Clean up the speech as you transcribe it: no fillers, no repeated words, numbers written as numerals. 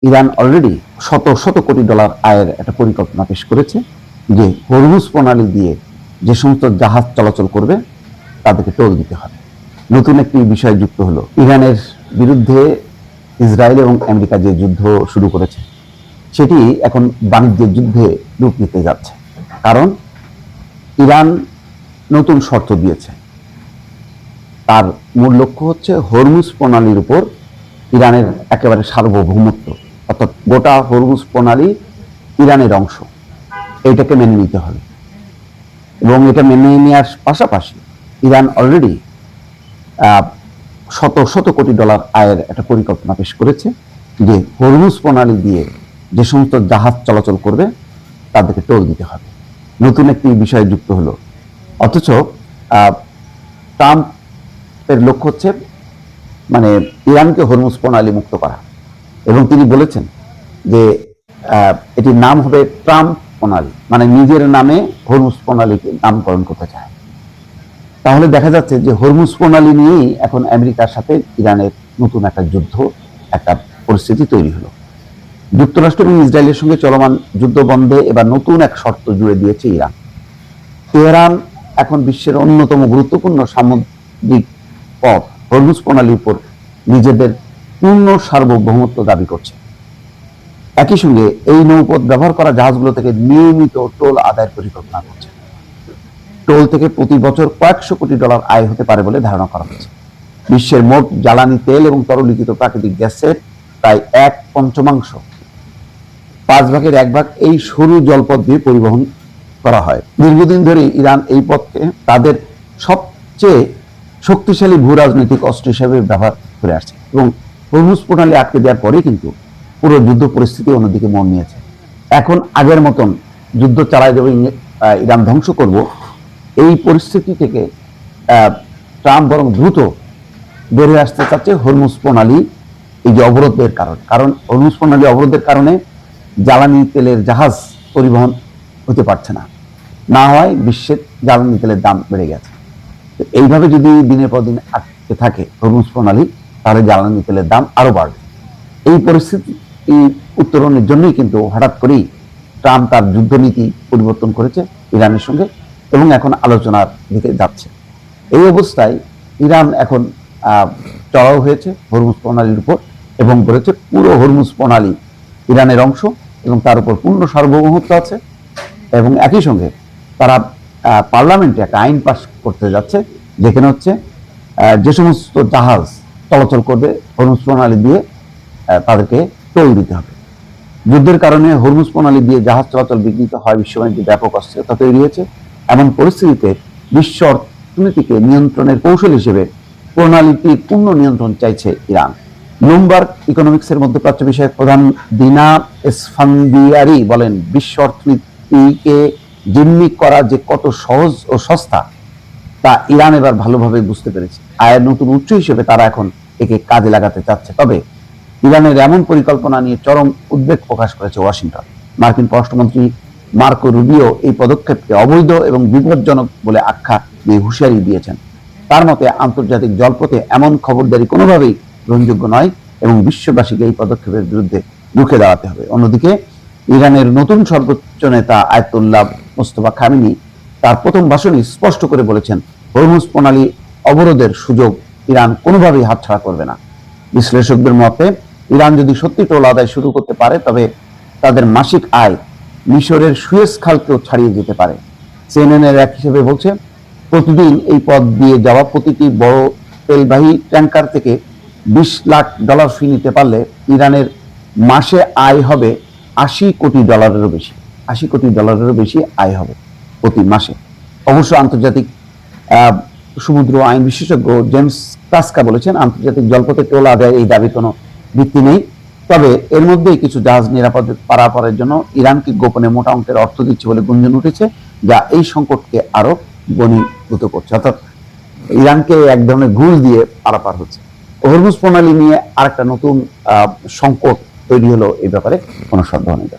Iran already শত শত কোটি ডলার আয়ের একটা পরিকল্পনা পেশ করেছে যে হরমুজ প্রণালী দিয়ে যে সমস্ত জাহাজ চলাচল করবে তাদেরকে টোল দিতে হবে। নতুন একটি বিষয় যুক্ত হলো, ইরানের বিরুদ্ধে ইসরায়েল এবং আমেরিকা যে যুদ্ধ শুরু করেছে সেটি এখন বাণিজ্যের যুদ্ধে রূপ নিতে যাচ্ছে। কারণ ইরান নতুন শর্ত দিয়েছে, তার মূল লক্ষ্য হচ্ছে হরমুজ প্রণালীর উপর ইরানের একেবারে সার্বভৌমত্ব, অর্থাৎ গোটা হরমুজ প্রণালী ইরানের অংশ, এইটাকে মেনে নিতে হবে। এবং এটা মেনে নেওয়ার পাশাপাশি ইরান অলরেডি শত শত কোটি ডলার আয়ের একটা পরিকল্পনা পেশ করেছে যে হরমুজ প্রণালী দিয়ে যে সমস্ত জাহাজ চলাচল করবে তাদেরকে টোল দিতে হবে। নতুন একটি বিষয় যুক্ত হলো, অথচ ট্রাম্পের লক্ষ্য হচ্ছে মানে ইরানকে হরমুজ প্রণালী মুক্ত করা, এবং তিনি বলেছেন যে এটির নাম হবে ট্রাম্প প্রণালী, মানে নিজের নামে হরমুজ প্রণালীকে নামকরণ করতে চায়। তাহলে দেখা যাচ্ছে যে হরমুজ প্রণালী নিয়েই এখন আমেরিকার সাথে ইরানের নতুন একটা যুদ্ধ, একটা পরিস্থিতি তৈরি হলো। যুক্তরাষ্ট্র এবং ইসরায়েলের সঙ্গে চলমান যুদ্ধ বন্ধে এবার নতুন এক শর্ত জুড়ে দিয়েছে ইরান। তেহরান এখন বিশ্বের অন্যতম গুরুত্বপূর্ণ সামুদ্রিক পথ হরমুজ প্রণালীর উপর নিজেদের পূর্ণ সার্বভৌমত্ব দাবি করছে। একই সঙ্গে এই নৌপথ ব্যবহার করা জাহাজগুলো থেকে নিয়মিত টোল আদায়ের পরিকল্পনা করছে। টোল থেকে প্রতি বছর কয়েকশো কোটি ডলার আয় হতে পারে বলে ধারণা করা হচ্ছে। বিশ্বের মোট জ্বালানি তেল এবং তরলীকৃত প্রাকৃতিক গ্যাসের প্রায় 1/5, 1/5 এই সরু জলপথ দিয়ে পরিবহন করা হয়। দীর্ঘদিন ধরে ইরান এই পথকে তাদের সবচেয়ে শক্তিশালী ভূ রাজনৈতিক অস্ত্র হিসেবে ব্যবহার করে আসছে, এবং হরমুজ প্রণালী আটকে দেওয়ার পরে কিন্তু পুরো যুদ্ধ পরিস্থিতি অন্যদিকে মোড় নিয়েছে। এখন আগের মতন যুদ্ধ চালায় দেবে, ইরান ধ্বংস করব, এই পরিস্থিতি থেকে ট্রাম্প বরং দ্রুত বেরিয়ে আসতে চাচ্ছে হরমুজ প্রণালী এই যে অবরোধের কারণ হরমুজ প্রণালী অবরোধের কারণে জ্বালানি তেলের জাহাজ পরিবহন হতে পারছে না, না হয় বিশ্বের জ্বালানি তেলের দাম বেড়ে গেছে। এইভাবে যদি দিনের পর দিন আটকে থাকে হরমুজ প্রণালী, তাহলে জ্বালানি তেলের দাম আরো বাড়বে। এই পরিস্থিতি উত্তরণের জন্যই কিন্তু হঠাৎ করেই ট্রাম্প তার যুদ্ধনীতি পরিবর্তন করেছে ইরানের সঙ্গে, এবং এখন আলোচনার দিকে যাচ্ছে। এই অবস্থায় ইরান এখন চড়াও হয়েছে হরমুজ প্রণালীর উপর এবং বলেছে পুরো হরমুজ প্রণালী ইরানের অংশ এবং তার উপর পূর্ণ সার্বভৌমত্ব আছে। এবং একই সঙ্গে তারা পার্লামেন্টে একটা আইন পাস করতে যাচ্ছে, যেখানে হচ্ছে যে সমস্ত জাহাজ চলাচল করবে হরমুজ প্রণালী দিয়ে তাদেরকে টোল দিতে হবে। যুদ্ধের কারণে হরমুজ প্রণালী দিয়ে জাহাজ চলাচল বিঘ্নিত হয়, বিশ্ব বাণিজ্যে ব্যাপক অস্থিরতা তৈরি হয়েছে। এমন পরিস্থিতিতে বিশ্ব অর্থনীতিকে নিয়ন্ত্রণের কৌশল হিসেবে প্রণালীটির পূর্ণ নিয়ন্ত্রণ চাইছে ইরান। ব্লুমবার্গ ইকোনমিক্সের মধ্যপ্রাচ্য বিষয়ক প্রধান দিনা এসফান্দিয়ারি বলেন, বিশ্ব অর্থনীতিকে জিম্মি করা যে কত সহজ ও সস্তা তা ইরান এবার ভালোভাবে বুঝতে পেরেছে। আয়ের নতুন উৎস হিসেবে তারা এখন একে কাজে লাগাতে চাচ্ছে। তবে ইরানের এমন পরিকল্পনা নিয়ে চরম উদ্বেগ প্রকাশ করেছে ওয়াশিংটন। মার্কিন পররাষ্ট্রমন্ত্রী মার্কো রুবিও এই পদক্ষেপকে অবৈধ এবং বিপজ্জনক বলে আখ্যা দিয়ে হুঁশিয়ারি দিয়েছেন। তার মতে আন্তর্জাতিক জলপথে এমন খবরদারি কোনোভাবেই গ্রহণযোগ্য নয় এবং বিশ্ববাসীকে এই পদক্ষেপের বিরুদ্ধে রুখে দাঁড়াতে হবে। অন্যদিকে ইরানের নতুন সর্বোচ্চ নেতা আয়াতুল্লাহ মোস্তফা খামেনি তার প্রথম ভাষণে স্পষ্ট করে বলেছেন, হরমুজ প্রণালী অবরোধের সুযোগ ইরান কোনোভাবেই হাতছাড়া করবে না। বিশ্লেষকদের মতে ইরান যদি সত্যি টোল আদায় শুরু করতে পারে, তবে তাদের মাসিক আয় মিশরের সুয়েজ খালকেও ছাড়িয়ে যেতে পারে। সিএনএন-এর এক হিসেবে বলছে, প্রতিদিন এই পথ দিয়ে যাওয়া প্রতিটি বড় তেলবাহী ট্যাঙ্কার থেকে $20 লাখ ফি নিতে পারলে ইরানের মাসে আয় হবে $80 কোটি বেশি। $80 কোটি বেশি আয় হবে প্রতি মাসে। অবশ্য আন্তর্জাতিক সমুদ্র আইন বিশেষজ্ঞ জেমস কাস্কা বলেছেন, আন্তর্জাতিক জলপথে টোল আদায় এই দাবি কোনো ভিত্তি নেই। তবে এর মধ্যেই কিছু জাহাজ নিরাপদে পারাপারের জন্য ইরানকে গোপনে মোটা অঙ্কের অর্থ দিচ্ছে বলে গুঞ্জন উঠেছে, যা এই সংকটকে আরো ঘনীভূত করছে। অর্থাৎ ইরানকে এক ধরনের ঘুষ দিয়ে পারাপার হচ্ছে। হরমুজ প্রণালী নিয়ে আরেকটা নতুন সংকট তৈরি হলো, এই ব্যাপারে কোনো সন্দেহ নেই।